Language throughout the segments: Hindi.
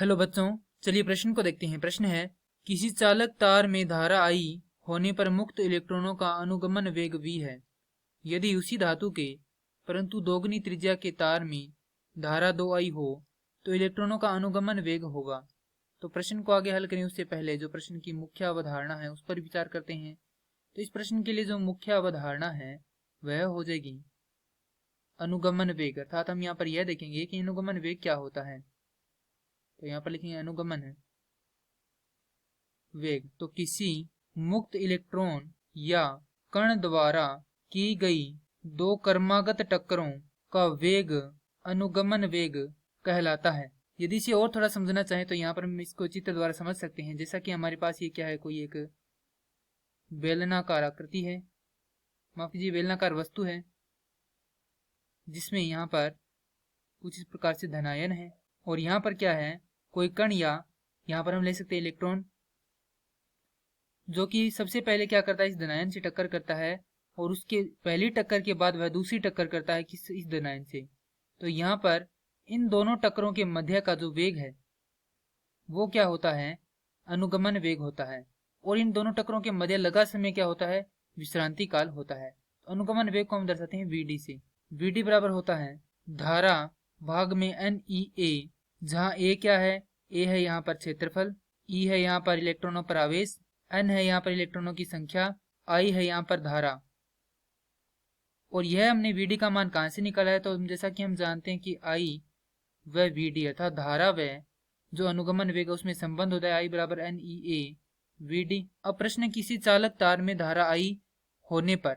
हेलो बच्चों, चलिए प्रश्न को देखते हैं। प्रश्न है, किसी चालक तार में धारा I होने पर मुक्त इलेक्ट्रॉनों का अनुगमन वेग v है। यदि उसी धातु के परंतु दोगुनी त्रिज्या के तार में धारा 2I हो तो इलेक्ट्रॉनों का अनुगमन वेग होगा। तो प्रश्न को आगे हल करें उससे पहले जो प्रश्न की मुख्य अवधारणा है उस पर विचार करते हैं। तो इस प्रश्न के लिए जो मुख्य अवधारणा है वह हो जाएगी अनुगमन वेग। अर्थात हम यहाँ पर यह देखेंगे कि अनुगमन वेग क्या होता है। तो यहाँ पर लिखेंगे अनुगमन है वेग। तो किसी मुक्त इलेक्ट्रॉन या कण द्वारा की गई दो क्रमागत टक्करों का वेग अनुगमन वेग कहलाता है। यदि इसे और थोड़ा समझना चाहें तो यहाँ पर हम इसको चित्र द्वारा समझ सकते हैं। जैसा कि हमारे पास ये क्या है, कोई एक बेलनाकार आकृति है, माफ कीजिए बेलनाकार वस्तु है, जिसमें यहाँ पर कुछ इस प्रकार से धनायन है और यहाँ पर क्या है, कोई कण या यहाँ पर हम ले सकते हैं इलेक्ट्रॉन, जो कि सबसे पहले क्या करता है, इस धनायन से टक्कर करता है और उसके पहली टक्कर के बाद वह दूसरी टक्कर करता है किस इस धनायन से। तो यहाँ पर इन दोनों टक्करों के मध्य का जो वेग है वो क्या होता है, अनुगमन वेग होता है। और इन दोनों टक्करों के मध्य लगा समय क्या होता है, विश्रांति काल होता है। तो अनुगमन वेग को हम दर्शाते हैं Vd से। Vd बराबर होता है धारा भाग में NEA, जहाँ A क्या है, A है यहाँ पर क्षेत्रफल, E है यहाँ पर इलेक्ट्रॉनों पर आवेश, N है यहाँ पर इलेक्ट्रॉनों की संख्या, I है यहाँ पर धारा। और यह हमने Vd का मान कहाँ से निकाला है, तो जैसा कि हम जानते हैं कि I व Vd अर्थात धारा व जो अनुगमन वेग है उसमें संबंध होता है I बराबर NEA Vd। अब प्रश्न, किसी चालक तार में धारा I होने पर,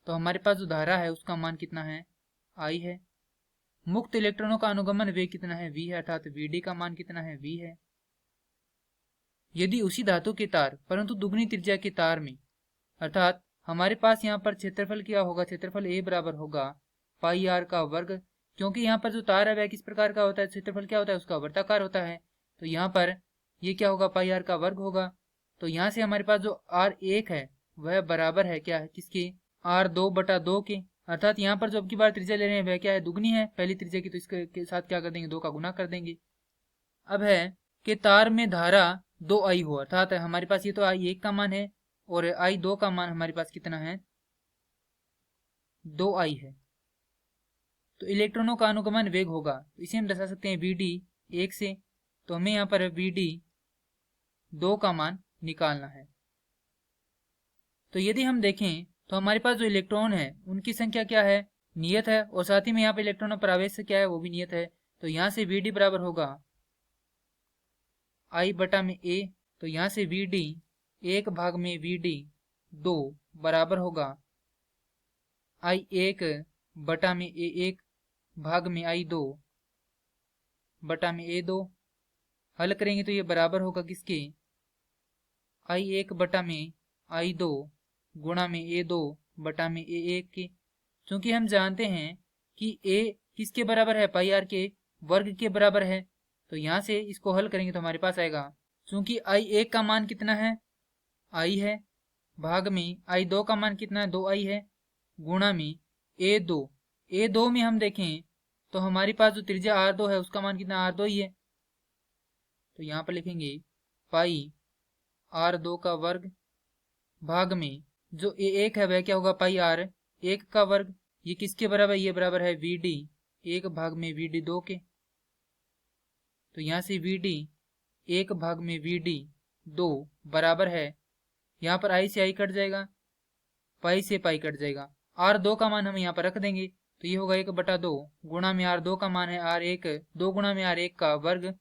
तो हमारे पास जो धारा है उसका मान कितना है, I है। मुक्त इलेक्ट्रॉनों का अनुगमन वेग कितना है, v है, अर्थात Vd का मान कितना है, v है। यदि उसी धातु के तार परंतु दुगनी त्रिज्या के तार में, अर्थात हमारे पास यहाँ पर क्षेत्रफल क्या होगा, क्षेत्रफल A बराबर होगा पाई r का वर्ग, क्योंकि यहाँ पर जो तार है वह किस प्रकार का होता है, क्षेत्रफल क्या होता है उसका वर्ताकार होता है। तो यहाँ पर ये क्या होगा, पाई r का वर्ग होगा। तो यहाँ से हमारे पास जो r1 है वह बराबर है क्या है, किसके, r2/2 के। अर्थात यहाँ पर जो अब की बार त्रिज्या ले रहे हैं वह क्या है, दुगनी है पहली त्रिज्या की, तो इसके साथ क्या कर देंगे, 2 का गुना कर देंगे। अब है कि तार में धारा 2I हो, अर्थात हमारे पास ये तो I1 का मान है और I2 का मान हमारे पास कितना है, 2I है। तो इलेक्ट्रॉनों का अनुगमन वेग होगा, तो इसे हम दर्शा सकते हैं Vd 1 से। तो हमें यहाँ पर Vd 2 का मान निकालना है। तो यदि हम देखें तो हमारे पास जो इलेक्ट्रॉन है उनकी संख्या क्या है, नियत है, और साथ ही में यहाँ पर इलेक्ट्रॉनों पर आवेश क्या है वो भी नियत है। तो यहाँ से Vd बराबर होगा I बटा में A। तो यहाँ से Vd 1 भाग में Vd 2 बराबर होगा I1 बटा में A1 भाग में I2 बटा में A2। हल करेंगे तो ये बराबर होगा किसके, I1 बटा में I2 गुणा में A2 बटा में A1 के। क्योंकि हम जानते हैं कि A किसके बराबर है, पाई आर के वर्ग के बराबर है। तो यहाँ से इसको हल करेंगे तो हमारे पास आएगा, क्योंकि I1 का मान कितना है, I है, भाग में I2 का मान कितना है, 2I है, गुणा में A2 में हम देखें तो हमारे पास जो त्रिज्या R2 है उसका मान कितना, R2 ही है। तो यहाँ पर लिखेंगे पाई R2 का वर्ग भाग में जो A1 है वह क्या होगा, पाई R1 का वर्ग। ये किसके बराबर, ये बराबर है Vd 1 भाग में Vd 2 के। तो यहाँ से Vd 1 भाग में Vd 2 बराबर है, यहाँ पर I से I कट जाएगा, पाई से पाई कट जाएगा, R2 का मान हम यहाँ पर रख देंगे। तो ये होगा 1/2 गुणा में R2 का मान है R1, 2 गुणा में R1 का वर्ग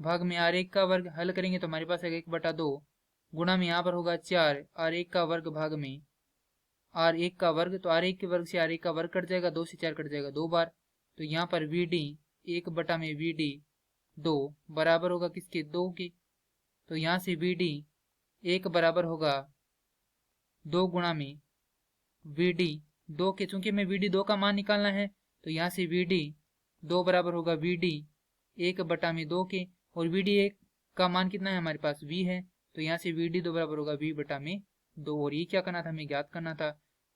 भाग में R1 का वर्ग। हल करेंगे तो हमारे पास है 1/2 गुणा में यहाँ पर होगा 4 R1 का वर्ग भाग में R1 का वर्ग। तो R1 के वर्ग से R1 का वर्ग कट जाएगा, 2 से 4 कट जाएगा 2 बार। तो यहाँ पर Vd 1 बटा में Vd 2 बराबर होगा किसके, 2 के। तो यहाँ से Vd 1 बराबर होगा 2 गुणा में Vd 2 के। चूंकि हमें Vd 2 का मान निकालना है तो यहाँ से Vd 2 बराबर होगा Vd 1 बटा में 2 के। और Vd 1 का मान कितना है, हमारे पास V है। तो यहाँ से Vd 2 बराबर होगा V बटा में 2। और ये क्या करना था, हमें ज्ञात करना था।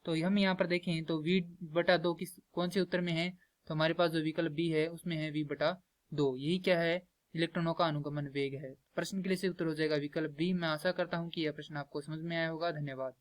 तो हम यहाँ पर देखें तो V बटा 2 किस कौन से उत्तर में है, तो हमारे पास जो विकल्प B है उसमें है V बटा 2। यही क्या है, इलेक्ट्रॉनों का अनुगमन वेग है। प्रश्न के लिए से उत्तर हो जाएगा विकल्प बी। मैं आशा करता हूँ कि यह प्रश्न आपको समझ में आया होगा। धन्यवाद।